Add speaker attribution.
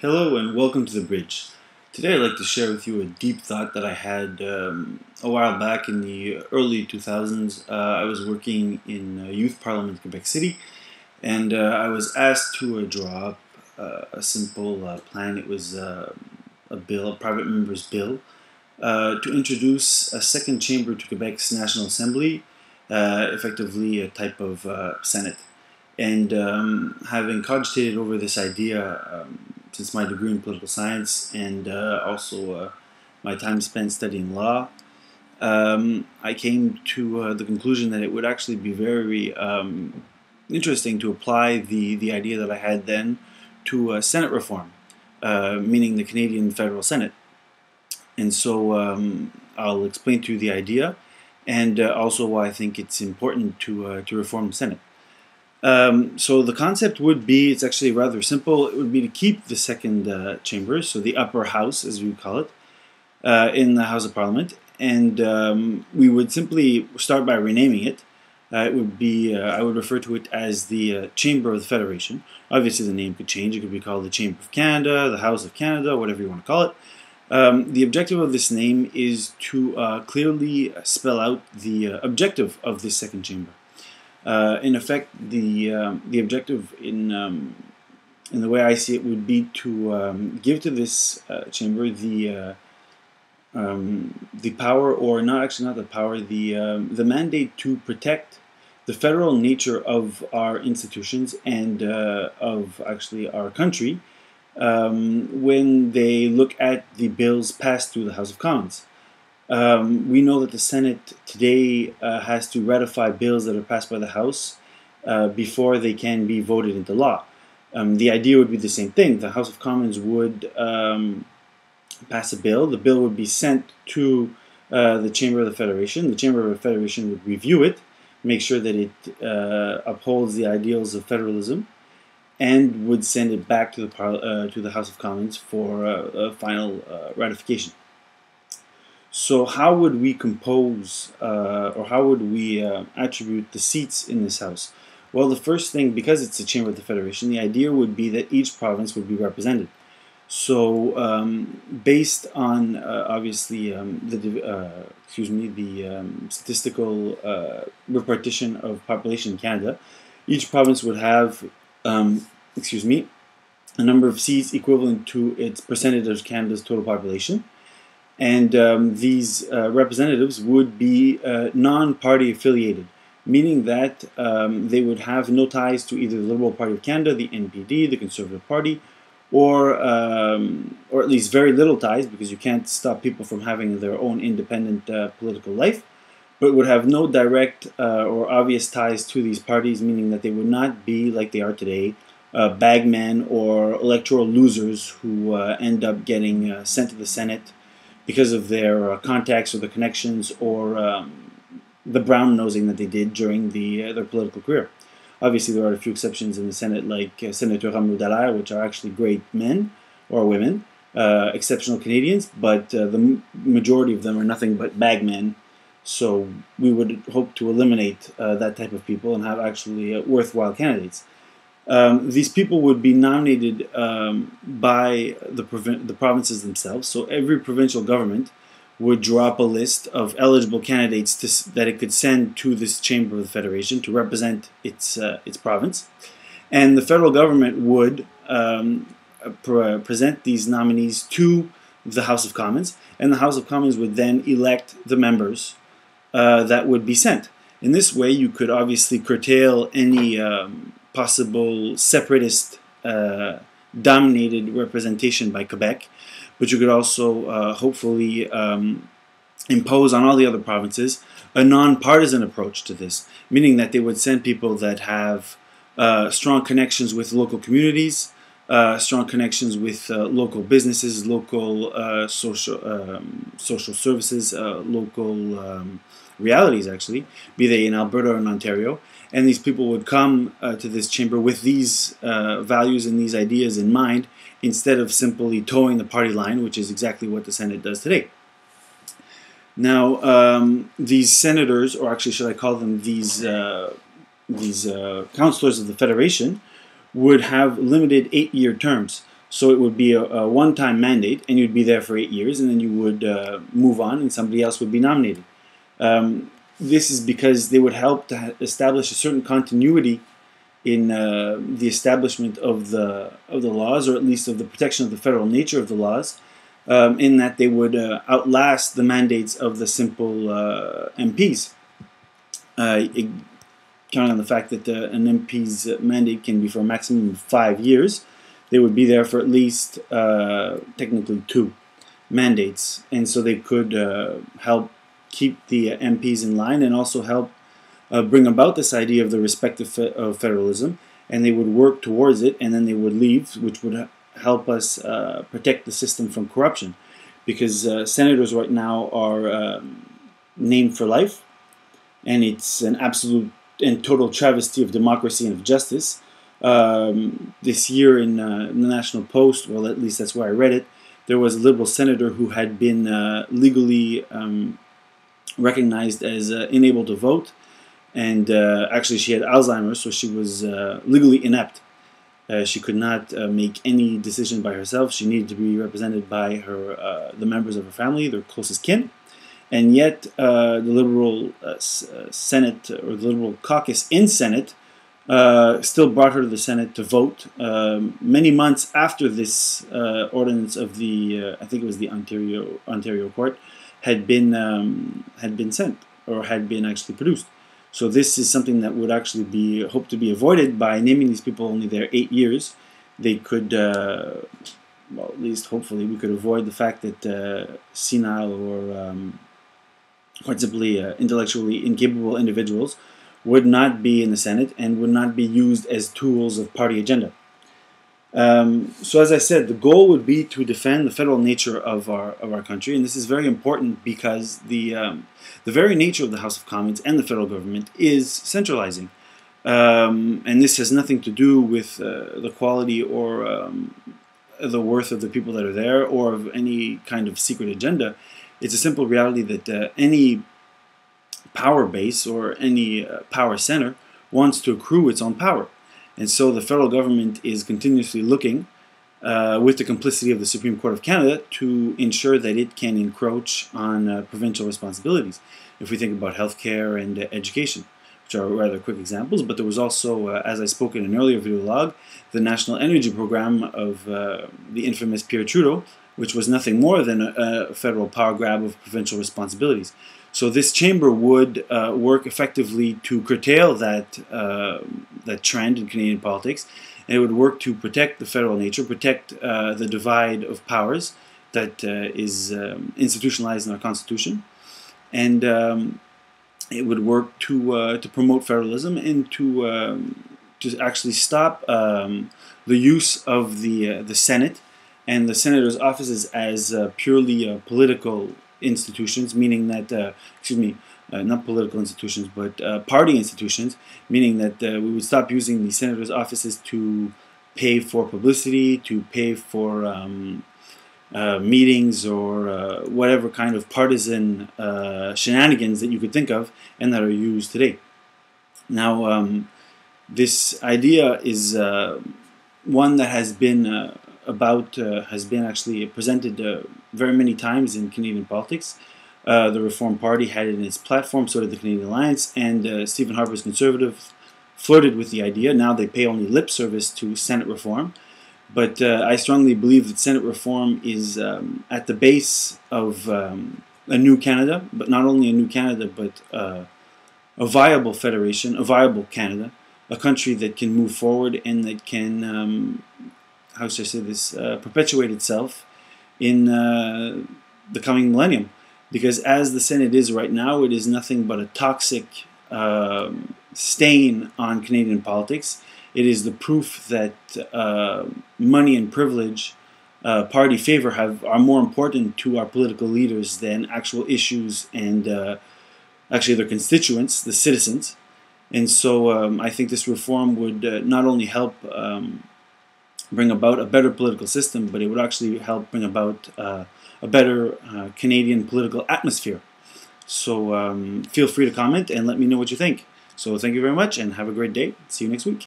Speaker 1: Hello and welcome to The Bridge. Today I'd like to share with you a deep thought that I had a while back in the early 2000s. I was working in Youth Parliament in Quebec City, and I was asked to draw up a simple plan. It was a bill, a private member's bill, to introduce a second chamber to Quebec's National Assembly, effectively a type of Senate. And having cogitated over this idea since my degree in political science and also my time spent studying law, I came to the conclusion that it would actually be very interesting to apply the idea that I had then to Senate reform, meaning the Canadian Federal Senate. And so I'll explain to you the idea and also why I think it's important to reform the Senate. So the concept would be, it's actually rather simple, it would be to keep the second chamber, so the upper house as we call it, in the House of Parliament, and we would simply start by renaming it. It would be, I would refer to it as the Chamber of the Federation. Obviously the name could change, it could be called the Chamber of Canada, the House of Canada, whatever you want to call it. The objective of this name is to clearly spell out the objective of this second chamber. In effect, the objective in the way I see it would be to give to this chamber the power, or not the power, the mandate to protect the federal nature of our institutions and of actually our country when they look at the bills passed through the House of Commons. We know that the Senate today has to ratify bills that are passed by the House before they can be voted into law. The idea would be the same thing. The House of Commons would pass a bill. The bill would be sent to the Chamber of the Federation. The Chamber of the Federation would review it, make sure that it upholds the ideals of federalism, and would send it back to the House of Commons for a final ratification. So how would we compose, or how would we attribute the seats in this House? Well, the first thing, because it's a Chamber of the Federation, the idea would be that each province would be represented. So, based on obviously the statistical repartition of population in Canada, each province would have, a number of seats equivalent to its percentage of Canada's total population. And these representatives would be non-party affiliated, meaning that they would have no ties to either the Liberal Party of Canada, the NPD, the Conservative Party, or at least very little ties, because you can't stop people from having their own independent political life, but would have no direct or obvious ties to these parties, meaning that they would not be, like they are today, bagmen or electoral losers who end up getting sent to the Senate because of their contacts or the connections or the brown nosing that they did during their political career. Obviously, there are a few exceptions in the Senate, like Senator Remplacerait, which are actually great men or women, exceptional Canadians, but the majority of them are nothing but bagmen. So we would hope to eliminate that type of people and have actually worthwhile candidates. These people would be nominated by the provinces themselves. So every provincial government would draw up a list of eligible candidates that it could send to this Chamber of the Federation to represent its province. And the federal government would present these nominees to the House of Commons, and the House of Commons would then elect the members that would be sent. In this way, you could obviously curtail any possible separatist dominated representation by Quebec, but you could also hopefully impose on all the other provinces a non-partisan approach to this, meaning that they would send people that have strong connections with local communities, strong connections with local businesses, local social services, local realities actually, be they in Alberta or in Ontario. And these people would come to this chamber with these values and these ideas in mind, instead of simply towing the party line, which is exactly what the Senate does today. Now, these senators, or actually should I call them these councillors of the Federation, would have limited 8-year terms. So it would be a one-time mandate, and you'd be there for 8 years, and then you would move on, and somebody else would be nominated. This is because they would help to establish a certain continuity in the establishment of the laws, or at least of the protection of the federal nature of the laws, in that they would outlast the mandates of the simple MPs. Counting on the fact that an MP's mandate can be for a maximum of 5 years, they would be there for at least technically 2 mandates, and so they could help keep the MPs in line and also help bring about this idea of the respect of federalism, and they would work towards it, and then they would leave, which would help us protect the system from corruption, because senators right now are named for life, and it's an absolute and total travesty of democracy and of justice. This year in the National Post, well, at least that's where I read it, there was a liberal senator who had been legally recognized as unable to vote, and actually she had Alzheimer's, so she was legally inept. She could not make any decision by herself. She needed to be represented by the members of her family, their closest kin. And yet, the Liberal Senate, or the Liberal caucus in Senate, still brought her to the Senate to vote many months after this ordinance of the, I think it was the Ontario court, had been sent, or had been actually produced. So this is something that would actually be hoped to be avoided by naming these people only there 8 years. They could, well, at least hopefully, we could avoid the fact that senile or quite simply intellectually incapable individuals would not be in the Senate and would not be used as tools of party agenda. So as I said, the goal would be to defend the federal nature of our country, and this is very important because the very nature of the House of Commons and the federal government is centralizing, and this has nothing to do with the quality or the worth of the people that are there, or of any kind of secret agenda. It's a simple reality that any power base or any power center wants to accrue its own power. And so the federal government is continuously looking, with the complicity of the Supreme Court of Canada, to ensure that it can encroach on provincial responsibilities. If we think about healthcare and education, which are rather quick examples, but there was also, as I spoke in an earlier video log, the National Energy Program of the infamous Pierre Trudeau, which was nothing more than a federal power grab of provincial responsibilities. So this chamber would work effectively to curtail that trend in Canadian politics, and it would work to protect the federal nature, protect the divide of powers that is institutionalized in our Constitution, and it would work to promote federalism and to actually stop the use of the Senate and the senators' offices as purely political institutions, meaning that, not political institutions, but party institutions, meaning that we would stop using the senators' offices to pay for publicity, to pay for meetings, or whatever kind of partisan shenanigans that you could think of and that are used today. Now, this idea is one that has been actually presented very many times in Canadian politics. The Reform Party had it in its platform, so did the Canadian Alliance, and Stephen Harper's Conservatives flirted with the idea. Now they pay only lip service to Senate reform, but I strongly believe that Senate reform is at the base of a new Canada, but not only a new Canada, but a viable federation, a viable Canada, a country that can move forward and that can how should I say this, perpetuate itself in the coming millennium. Because as the Senate is right now, it is nothing but a toxic stain on Canadian politics. It is the proof that money and privilege, party favor, are more important to our political leaders than actual issues and actually their constituents, the citizens. And so I think this reform would not only help bring about a better political system, but it would actually help bring about a better Canadian political atmosphere. So feel free to comment and let me know what you think. So thank you very much and have a great day. See you next week.